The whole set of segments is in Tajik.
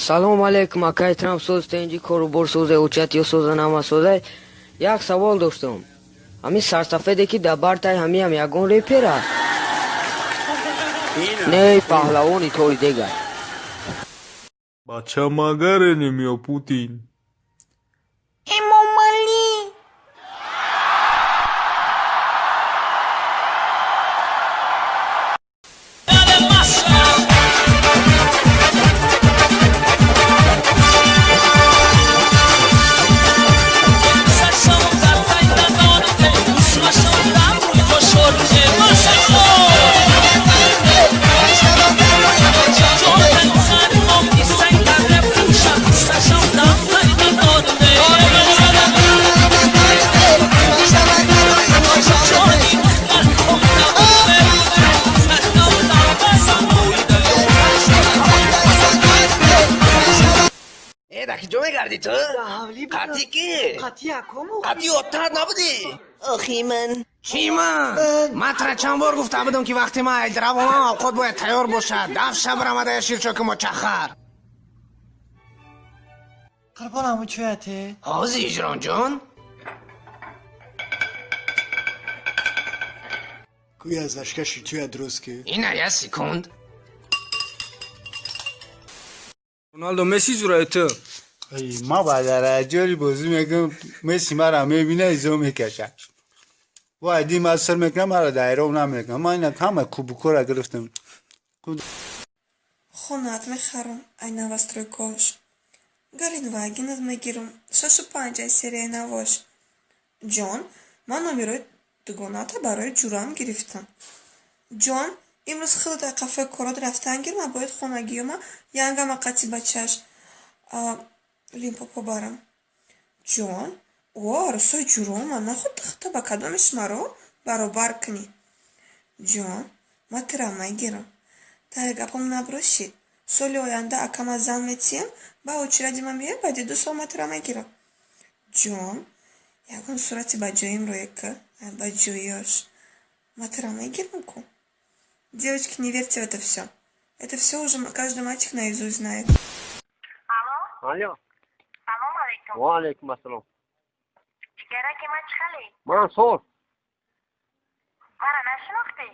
салом алейкум, акайтрам соз тенҷи корубор созе учат ё соза нама созе. Як савол доштам. Ҳамин сарсафеде ки дар бартай ҳамиам ягон репер аст? Не паҳлавони тори дегар. Бача магаренем ё Путин. Эмомали. دکی جو میگردی تو؟ قطعی که؟ قطعی اتر نبودی؟ آخی من چی من تره چند بار گفتم بدم که وقتی ما ایدرم و خود باید تیار باشد دف شب رمده شیرچوک مچخر قربان همون چویته؟ حاضی اجران جان؟ گوی از اشکشی توی درست که اینه یه سکوند رونالدو مسی زورایته. ما بعد رجالی بازی میکنم مسی مرا میبینه ایزو میکشه و ایدی ما سر میکنم مرا دایره اونم میکنم ما اینا همه کوبوکو را گرفتم خونات میخرم ای نوستروی کوش گالین واگین از میگیرم شاشو 5 سری نواش جان من نمیروی دوگوناتا برای جورام گرفتم جان امروز خیلی در کافه کرد رفتن گیر من باید خونگی ما ینگم قطی بچهش لیمپوپو برم جان رسوی جورام من نخود دخته با کدامش مرا برابر کنی جان ما ترام نگیرم تا گپم نبراشید سالی آینده اکم زن میتیم با اوچردی من بیه بعد 2 سال ما ترام نگیرم جان یکون صورتی با جویم روی که با جویاش ما тирам нагирам ку. Девочки, не верьте в это все. Это все уже каждый мальчик наизусть знает. Алло. Салом алейкум. Ва алейкум ассалом. Чигараки мачхали. Мансур. Мара нашинохти?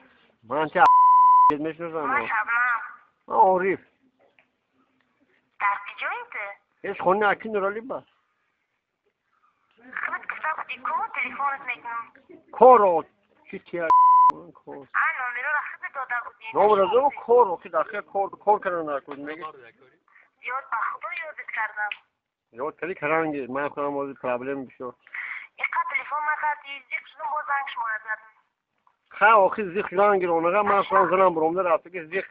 Ман ча мешназам. Машабнам. Ориф. Дар киҷоите? Эш хони акин роли ба. Химат гуфта буди ку телефонат мекунам. Коро чи тия кор. Номероро хизи дода будӣ. Номеро коро ки дахе кор кана накуд меги. Ёд ба худо ёдит кардам. Ёд кари каранги ман худам ози проблем бишо. Иқа телефон макарди зиқ шудам боз занг шумо задам. Ха охи зиқ шудан гир онага ман худам занам буромда рафта ки зиқ